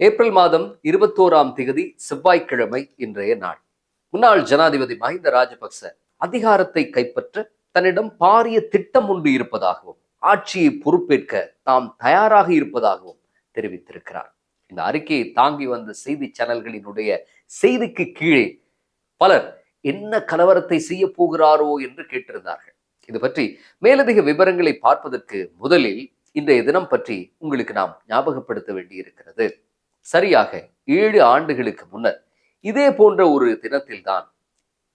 April மாதம் 21ஆம் தேதி செவ்வாய்க்கிழமை இன்றைய நாள். முன்னாள் ஜனாதிபதி மஹிந்த ராஜபக்ச அதிகாரத்தை கைப்பற்ற தன்னிடம் பாரிய திட்டம் ஒன்று இருப்பதாகவும் ஆட்சியை பொறுப்பேற்க தாம் தயாராக இருப்பதாகவும் தெரிவித்திருக்கிறார். இந்த அறிக்கையை தாங்கி வந்த செய்தி சேனல்களினுடைய செய்திக்கு கீழே பலர் என்ன கலவரத்தை செய்ய போகிறாரோ என்று கேட்டிருந்தார்கள். இது பற்றி மேலதிக விவரங்களை பார்ப்பதற்கு முதலில் இன்றைய தினம் பற்றி உங்களுக்கு நாம் ஞாபகப்படுத்த வேண்டியிருக்கிறது. சரியாக 7 ஆண்டுகளுக்கு முன்னர் இதே போன்ற ஒரு தினத்தில்தான்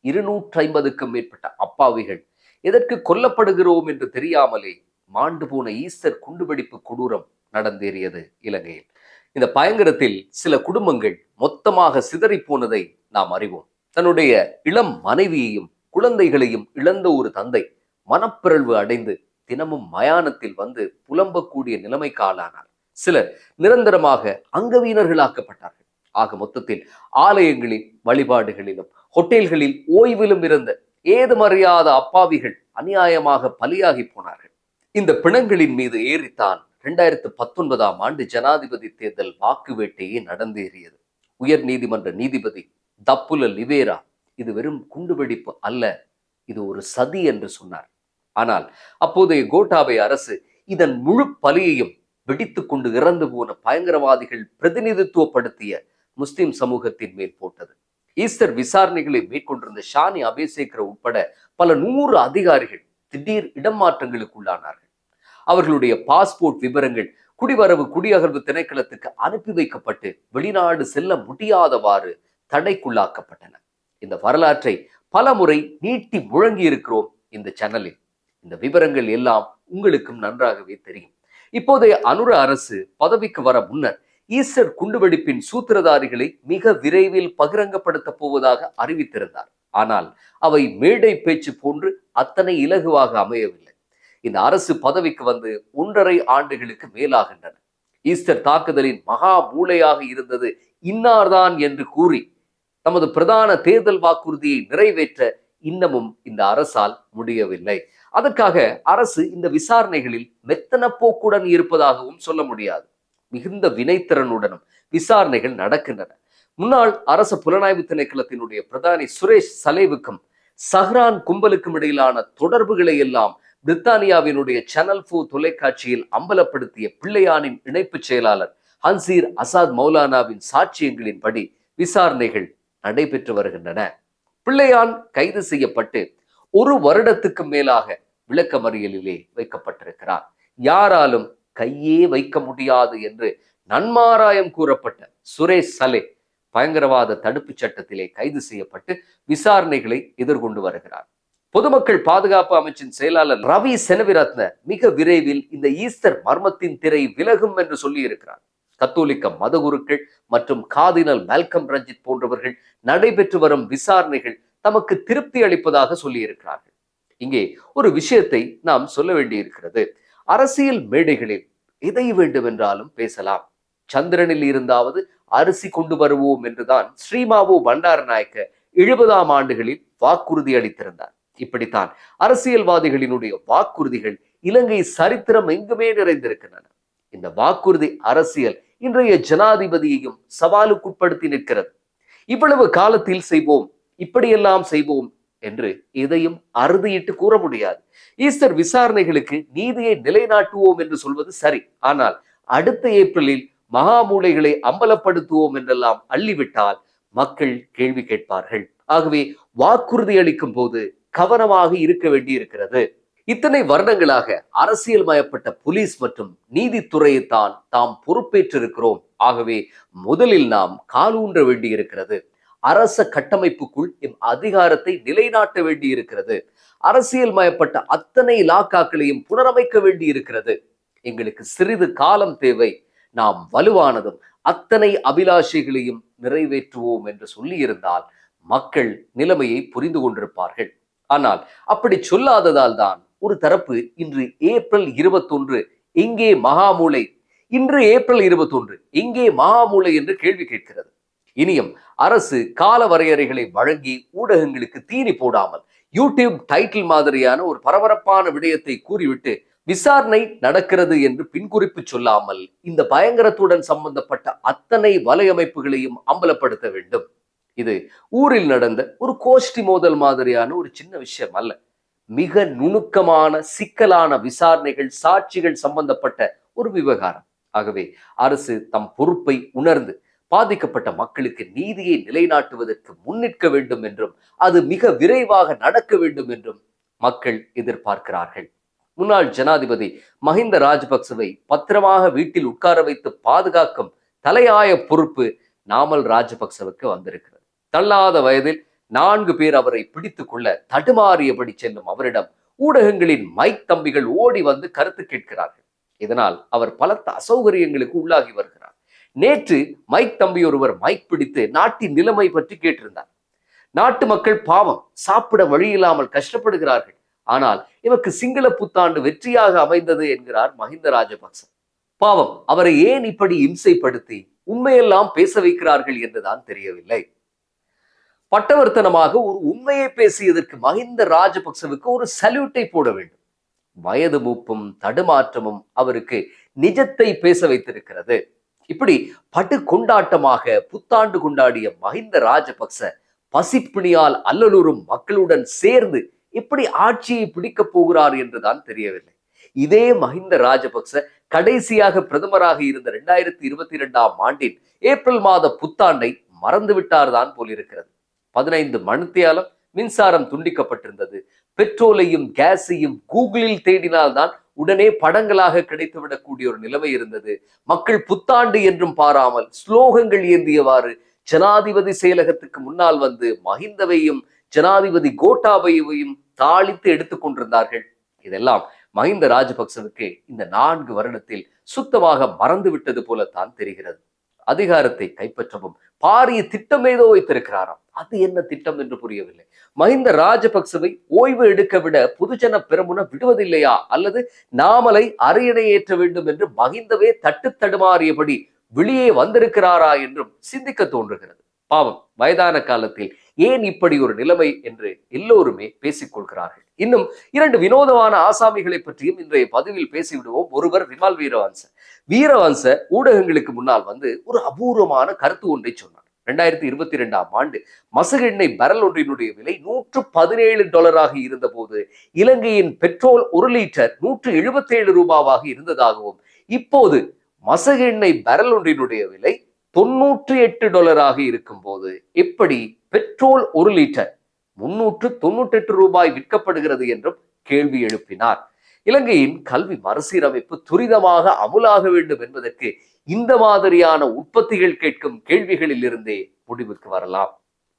250க்கும் மேற்பட்ட அப்பாவிகள் எதற்கு கொல்லப்படுகிறோம் என்று தெரியாமலே மாண்டு போன ஈஸ்டர் குண்டுவெடிப்பு கொடூரம் நடந்தேறியது இலங்கையில். இந்த பயங்கரத்தில் சில குடும்பங்கள் மொத்தமாக சிதறி போனதை நாம் அறிவோம். தன்னுடைய இளம் மனைவியையும் குழந்தைகளையும் இழந்த ஒரு தந்தை மனப்பிறழ்வு அடைந்து தினமும் மயானத்தில் வந்து புலம்பக்கூடிய நிலைமைக்கு ஆளானார். சிலர் நிரந்தரமாக அங்கவீனர்களாக்கப்பட்டார்கள். ஆக மொத்தத்தில் ஆலயங்களில் வழிபாடுகளிலும் ஹோட்டல்களில் ஓய்விலும் இருந்த ஏதுமறியாத அப்பாவிகள் அநியாயமாக பலியாகி போனார்கள். இந்த பிணங்களின் மீது ஏறித்தான் 2019ஆம் ஆண்டு ஜனாதிபதி தேர்தல் வாக்கு வேட்டையே நடந்தேறியது. உயர் நீதிமன்ற நீதிபதி தப்புல லிவேரா இது வெறும் குண்டுவெடிப்பு அல்ல, இது ஒரு சதி என்று சொன்னார். ஆனால் அப்போதைய கோட்டாபய அரசு இதன் முழு பலியையும் வெடித்துக் கொண்டு இறந்து போன பயங்கரவாதிகள் பிரதிநிதித்துவப்படுத்திய முஸ்லிம் சமூகத்தின் மேல் போட்டது. ஈஸ்டர் விசாரணைகளை மேற்கொண்டிருந்த ஷானி அபேசேகர் உட்பட பல 100 அதிகாரிகள் திடீர் இடமாற்றங்களுக்கு உள்ளானார்கள். அவர்களுடைய பாஸ்போர்ட் விவரங்கள் குடிவரவு குடியகர்வு திணைக்களத்துக்கு அனுப்பி வைக்கப்பட்டு வெளிநாடு செல்ல முடியாதவாறு தடைக்குள்ளாக்கப்பட்டன. இந்த வரலாற்றை பல முறை நீட்டி முழங்கி இருக்கிறோம் இந்த சேனலில். இந்த விவரங்கள் எல்லாம் உங்களுக்கும் நன்றாகவே தெரியும். இப்போதைய அனுர அரசு பதவிக்கு வர முன்னர் ஈஸ்டர் குண்டுவெடிப்பின் சூத்திரதாரிகளை மிக விரைவில் பகிரங்கப்படுத்த போவதாக அறிவித்திருந்தார். ஆனால் அவை மேடை பேச்சு போன்று அத்தனை இலகுவாக அமையவில்லை. இந்த அரசு பதவிக்கு வந்து 1.5 ஆண்டுகளுக்கு மேலாகின்றன. ஈஸ்டர் தாக்குதலின் மகா மூளையாக இருந்தது இன்னார்தான் என்று கூறி தமது பிரதான தேர்தல் வாக்குறுதியை நிறைவேற்ற இன்னமும் இந்த அரசால் முடியவில்லை. அதற்காக அரசு இந்த விசாரணைகளில் மெத்தன போக்குடன் இருப்பதாகவும் சொல்ல முடியாது. மிகுந்த வினைத்திறனுடனும் விசாரணைகள் நடக்கின்றன. முன்னாள் அரசு புலனாய்வு திணைக்களத்தினுடைய பிரதானி சுரேஷ் சலேவுக்கும் சஹ்ரான் கும்பலுக்கும் இடையிலான தொடர்புகளை எல்லாம் பிரித்தானியாவினுடைய சேனல் 4 தொலைக்காட்சியில் அம்பலப்படுத்திய பிள்ளையானின் இணைப்பு செயலாளர் ஹன்சீர் அசாத் மௌலானாவின் சாட்சியங்களின்படி விசாரணைகள் நடைபெற்று வருகின்றன. பிள்ளையான் கைது செய்யப்பட்டு 1 வருடத்துக்கு மேலாக விளக்கமறியலிலே வைக்கப்பட்டிருக்கிறார். யாராலும் கையே வைக்க முடியாது என்று நன்மாராயம் கூறப்பட்ட சுரேஷ் சலே பயங்கரவாத தடுப்பு சட்டத்திலே கைது செய்யப்பட்டு விசாரணைகளை எதிர்கொண்டு வருகிறார். பொதுமக்கள் பாதுகாப்பு அமைச்சின் செயலாளர் ரவி செனவிரத்ன மிக விரைவில் இந்த ஈஸ்டர் மர்மத்தின் திரை விலகும் என்று சொல்லி இருக்கிறார். கத்தோலிக்க மதகுருக்கள் மற்றும் கார்டினல் மால்கம் ரஞ்சித் போன்றவர்கள் நடைபெற்று வரும் விசாரணைகள் தமக்கு திருப்தி அளிப்பதாக சொல்லி இருக்கிறார்கள். இங்கே ஒரு விஷயத்தை நாம் சொல்ல வேண்டியிருக்கிறது. அரசியல் மேடைகளில் எதை வேண்டுமென்றாலும் பேசலாம். சந்திரனில் இருந்தாவது அரிசி கொண்டு வருவோம் என்றுதான் ஸ்ரீமாவோ பண்டாரநாயக்க 70ஆம் ஆண்டுகளில் வாக்குறுதி அளித்திருந்தார். இப்படித்தான் அரசியல்வாதிகளினுடைய வாக்குறுதிகள் இலங்கை சரித்திரம் எங்குமே நிறைந்திருக்கின்றன. இந்த வாக்குறுதி அரசியல் இன்றைய ஜனாதிபதியையும் சவாலுக்குட்படுத்தி நிற்கிறது. இவ்வளவு காலத்தில் செய்வோம், இப்படியெல்லாம் செய்வோம் என்று எதையும் அறுதியிட்டு கூற முடியாது. ஈஸ்டர் விசாரணைகளுக்கு நீதியை நிலைநாட்டுவோம் என்று சொல்வது சரி. ஆனால் அடுத்த ஏப்ரலில் மகாமூளைகளை அம்பலப்படுத்துவோம் என்றெல்லாம் அள்ளிவிட்டால் மக்கள் கேள்வி கேட்பார்கள். ஆகவே வாக்குறுதி அளிக்கும் போது கவனமாக இருக்க வேண்டி இருக்கிறது. இத்தனை வருடங்களாக அரசியல் மயப்பட்ட போலீஸ் மற்றும் நீதித்துறையைத்தான் தாம் பொறுப்பேற்றிருக்கிறோம். ஆகவே முதலில் நாம் காலூன்ற வேண்டி இருக்கிறது. அரச கட்டமைப்புக்குள் எம் அதிகாரத்தை நிலைநாட்ட வேண்டி இருக்கிறது. அரசியல் மயப்பட்ட அத்தனை இலாக்காக்களையும் புனரமைக்க வேண்டி இருக்கிறது. எங்களுக்கு சிறிது காலம் தேவை. நாம் வலுவானதும் அத்தனை அபிலாஷைகளையும் நிறைவேற்றுவோம் என்று சொல்லியிருந்தால் மக்கள் நிலைமையை புரிந்து கொண்டிருப்பார்கள். ஆனால் அப்படி சொல்லாததால் தான் ஒரு தரப்பு இன்று ஏப்ரல் 21 எங்கே மகாமூளை, இன்று ஏப்ரல் 21 எங்கே மகாமூளை என்று கேள்வி கேட்கிறது. இனியும் அரசு கால வரையறைகளை வழங்கி ஊடகங்களுக்கு தீனி போடாமல் யூடியூப் டைட்டில் மாதிரியான ஒரு பரபரப்பான விடயத்தை கூறிவிட்டு விசாரணை நடக்கிறது என்று பின்குறிப்பு சொல்லாமல் இந்த பயங்கரத்துடன் சம்பந்தப்பட்ட அத்தனை வலையமைப்புகளையும் அம்பலப்படுத்த வேண்டும். இது ஊரில் நடந்த ஒரு கோஷ்டி மோதல் மாதிரியான ஒரு சின்ன விஷயம் அல்ல. மிக நுணுக்கமான சிக்கலான விசாரணைகள், சாட்சிகள் சம்பந்தப்பட்ட ஒரு விவகாரம். ஆகவே அரசு தம் பொறுப்பை உணர்ந்து பாதிக்கப்பட்ட மக்களுக்கு நீதியை நிலைநாட்டுவதற்கு முன்னிற்க வேண்டும் என்றும் அது மிக விரைவாக நடக்க வேண்டும் என்றும் மக்கள் எதிர்பார்க்கிறார்கள். முன்னாள் ஜனாதிபதி மஹிந்த ராஜபக்சவை பத்திரமாக வீட்டில் உட்கார வைத்து பாதுகாக்கும் தலையாய பொறுப்பு நாமல் ராஜபக்சவுக்கு வந்திருக்கிறது. தள்ளாத வயதில் 4 பேர் அவரை பிடித்துக் கொள்ள தடுமாறியபடி செல்லும் அவரிடம் ஊடகங்களின் மைக் தம்பிகள் ஓடி வந்து கருத்து கேட்கிறார்கள். இதனால் அவர் பலத்த அசௌகரியங்களுக்கு உள்ளாகி வருகிறார். நேற்று மைக் தம்பி ஒருவர் மைக் பிடித்து நாட்டின் நிலைமை பற்றி கேட்டிருந்தார். நாட்டு மக்கள் பாவம், சாப்பிட வழி இல்லாமல் கஷ்டப்படுகிறார்கள். ஆனால் இவருக்கு சிங்கள புத்தாண்டு வெற்றியாக அமைந்தது என்கிறார் மஹிந்த ராஜபக்ச. பாவம், அவரை ஏன் இப்படி இம்சைப்படுத்தி உண்மையெல்லாம் பேச வைக்கிறார்கள் என்றுதான் தெரியவில்லை. பட்டவர்த்தனமாக ஒரு உண்மையை பேசியதற்கு மஹிந்த ராஜபக்சவுக்கு ஒரு சல்யூட்டை போட வேண்டும். வயது மூப்பும் தடுமாற்றமும் அவருக்கு நிஜத்தை பேச வைத்திருக்கிறது. இப்படி படு கொண்டாட்டமாக புத்தாண்டு கொண்டாடிய மஹிந்த ராஜபக்ச பசிப்பிணியால் அல்லலுறும் மக்களுடன் சேர்ந்து எப்படி ஆட்சியை பிடிக்கப் போகிறார் என்றுதான் தெரியவில்லை. இதே மஹிந்த ராஜபக்ச கடைசியாக பிரதமராக இருந்த 2022ஆம் ஆண்டின் ஏப்ரல் மாத புத்தாண்டை மறந்துவிட்டார் தான் போலிருக்கிறது. 15 மணித்தியாலம் மின்சாரம் துண்டிக்கப்பட்டிருந்தது. பெட்ரோலையும் கேஸையும் கூகுளில் தேடினால்தான் உடனே படங்களாக கிடைத்துவிடக்கூடிய ஒரு நிலைமை இருந்தது. மக்கள் புத்தாண்டு என்றும் பாராமல் ஸ்லோகங்கள் ஏந்தியவாறு ஜனாதிபதி செயலகத்துக்கு முன்னால் வந்து மஹிந்தவையும் ஜனாதிபதி கோட்டாபயவையும் தாளித்து எடுத்துக் கொண்டிருந்தார்கள். இதெல்லாம் மஹிந்த ராஜபக்சவுக்கு இந்த 4 வருடத்தில் சுத்தமாக மறந்துவிட்டது போலத்தான் தெரிகிறது. அதிகாரத்தை கைப்பற்றவும் பாரிய திட்டம் ஏதோ வைத்திருக்கிறாராம். அது என்ன திட்டம் என்று புரியவில்லை. மஹிந்த ராஜபக்சவை ஓய்வு எடுக்க விட பொதுஜன பெரமுன விடுவதில்லையா, அல்லது நாமலை அரியணை ஏற்ற வேண்டும் என்று மஹிந்தவே தட்டு தடுமாறியபடி வெளியே வந்திருக்கிறாரா என்றும் சிந்திக்க தோன்றுகிறது. பாவம், வயதான காலத்தில் ஏன் இப்படி ஒரு நிலைமை என்று எல்லோருமே பேசிக் கொள்கிறார்கள். இன்னும் 2 வினோதமான ஆசாமிகளை பற்றியும் இன்றைய பதிவில் பேசிவிடுவோம். ஒருவர் விமல் வீரவன்ச ஊடகங்களுக்கு முன்னால் வந்து ஒரு அபூர்வமான கருத்து ஒன்றை சொன்னார். 2022ஆம் ஆண்டு மசகு எண்ணெய் பரல் ஒன்றினுடைய விலை $117 இருந்த போது இலங்கையின் பெட்ரோல் 1 லிட்டர் $177 இருந்ததாகவும், இப்போது மசகு எண்ணெய் பரல் ஒன்றினுடைய விலை $98 இருக்கும் போது எப்படி பெட்ரோல் 1 லிட்டர் $398 விற்கப்படுகிறது என்றும் கேள்வி எழுப்பினார். இலங்கையின் கல்வி மறுசீரமைப்பு துரிதமாக அமுலாக வேண்டும் என்பதற்கு இந்த மாதிரியான உற்பத்திகள் கேட்கும் கேள்விகளில் இருந்தே முடிவுக்கு வரலாம்.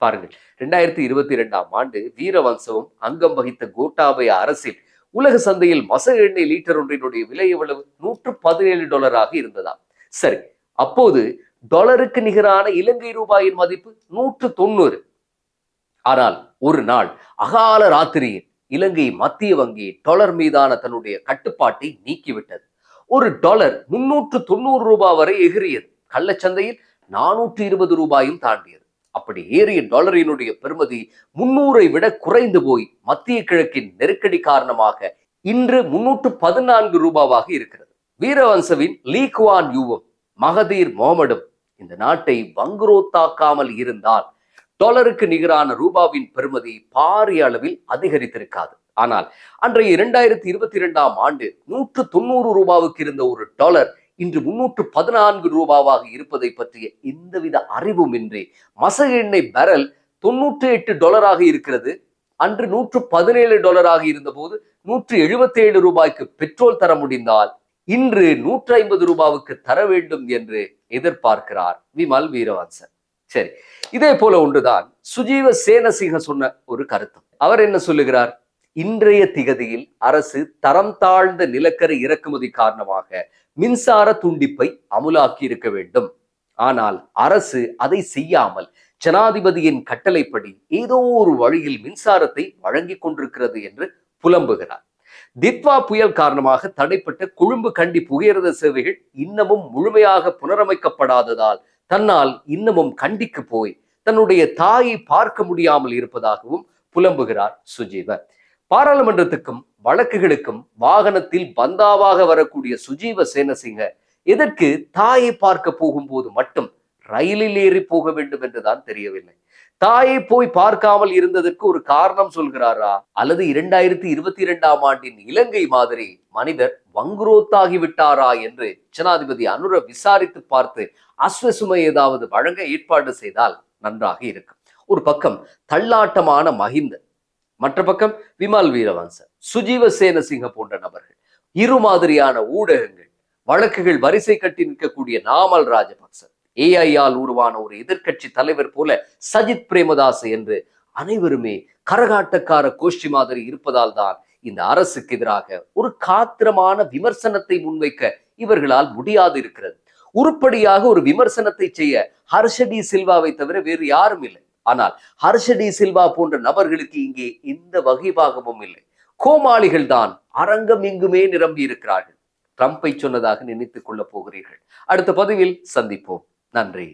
பாருங்கள், 2022ஆம் ஆண்டு வீரவன்சவும் அங்கம் வகித்த கோட்டாபய அரசில் உலக சந்தையில் மசகு எண்ணெய் லீட்டர் ஒன்றினுடைய விலை எவ்வளவு? $117 இருந்ததா? சரி, அப்போது டாலருக்கு நிகரான இலங்கை ரூபாயின் மதிப்பு 190. ஆனால் ஒரு நாள் அகால ராத்திரியில் இலங்கை மத்திய வங்கி டாலர் மீதான தன்னுடைய கட்டுப்பாட்டை நீக்கிவிட்டது. ஒரு டாலர் $390 வரை எகிரியது. கள்ளச்சந்தையில் $420 தாண்டியது. அப்படி ஏறிய டாலரினுடைய பெறுமதி 300 விட குறைந்து போய் மத்திய கிழக்கின் நெருக்கடி காரணமாக இன்று $314 இருக்கிறது. வீரவன்சவின் லீ குவான் யூவும் மகதீர் முகமடும் இந்த நாட்டை வங்குரோத்தாக்காமல் இருந்தால் டாலருக்கு நிகரான ரூபாவின் பெறுமதி பாரிய அளவில் அதிகரித்திருக்காது. ஆனால் அன்றைய 2022ஆம் ஆண்டு $190 இருந்த ஒரு டாலர் இன்று $314 இருப்பதை பற்றிய எந்தவித அறிவுமின்றி மசகு எண்ணெய் பரல் $98 இருக்கிறது. அன்று $117 இருந்த போது $177 பெட்ரோல் தர முடிந்தால் இன்று $150 தர வேண்டும் என்று எதிர்பார்க்கிறார் விமல் வீரவன்ச. சரி, இதே போல ஒன்றுதான் சுஜீவ சேனசிங்க சொன்ன ஒரு கருத்து. அவர் என்ன சொல்லுகிறார்? இன்றைய திகதியில் அரசு தரம் தாழ்ந்த நிலக்கரி இறக்குமதி காரணமாக மின்சார துண்டிப்பை அமுலாக்கி இருக்க வேண்டும். ஆனால் அரசு அதை செய்யாமல் ஜனாதிபதியின் கட்டளைப்படி ஏதோ ஒரு வழியில் மின்சாரத்தை வழங்கி கொண்டிருக்கிறது என்று புலம்புகிறார். தித்வா புயல் காரணமாக தடைப்பட்ட கொழும்பு கண்டி புகையிரத சேவைகள் இன்னமும் முழுமையாக புனரமைக்கப்படாததால் தன்னால் இன்னமும் கண்டிக்கு போய் தன்னுடைய தாயை பார்க்க முடியாமல் இருப்பதாகவும் புலம்புகிறார் சுஜீவ. பாராளுமன்றத்துக்கும் வழக்குகளுக்கும் வாகனத்தில் பந்தாவாக வரக்கூடிய சுஜீவ சேனசிங்க எதற்கு தாயை பார்க்க போகும்போது மட்டும் ரயிலில் ஏறி போக வேண்டும் என்றுதான் தெரியவில்லை. தாயை போய் பார்க்காமல் இருந்ததற்கு ஒரு காரணம் சொல்கிறாரா, அல்லது 2022ஆம் ஆண்டின் இலங்கை மாதிரி மனிதர் வங்குரோத்தாகி விட்டாரா என்று ஜனாதிபதி அனுர விசாரித்து பார்த்து அஸ்வசுமை ஏதாவது வழங்க ஏற்பாடு செய்தால் நன்றாக இருக்கும். ஒரு பக்கம் தள்ளாட்டமான மஹிந்த, மற்ற பக்கம் விமல் வீரவன்ச, சுஜீவ சேனசிங்க போன்ற நபர்கள், இரு மாதிரியான ஊடகங்கள், வழக்குகள் வரிசை கட்டி நிற்கக்கூடிய நாமல் ராஜபக்ச, ஏஐயால் உருவான ஒரு எதிர்கட்சி தலைவர் போல சஜித் பிரேமதாச என்று அனைவருமே கரகாட்டக்கார கோஷ்டி மாதிரி இருப்பதால் தான் இந்த அரசுக்கு எதிராக ஒரு காத்திரமான விமர்சனத்தை முன்வைக்க இவர்களால் முடியாது இருக்கிறது. உருப்படியாக ஒரு விமர்சனத்தை செய்ய ஹர்ஷடி சில்வாவை தவிர வேறு யாரும் இல்லை. ஆனால் ஹர்ஷடி சில்வா போன்ற நபர்களுக்கு இங்கே எந்த வகைபாகமும் இல்லை. கோமாளிகள் தான் அரங்கம் எங்குமே நிரம்பி இருக்கிறார்கள். ட்ரம்பை சொன்னதாக நினைத்துக் கொள்ளப் போகிறீர்கள். அடுத்த பதிவில் சந்திப்போம். நன்றி.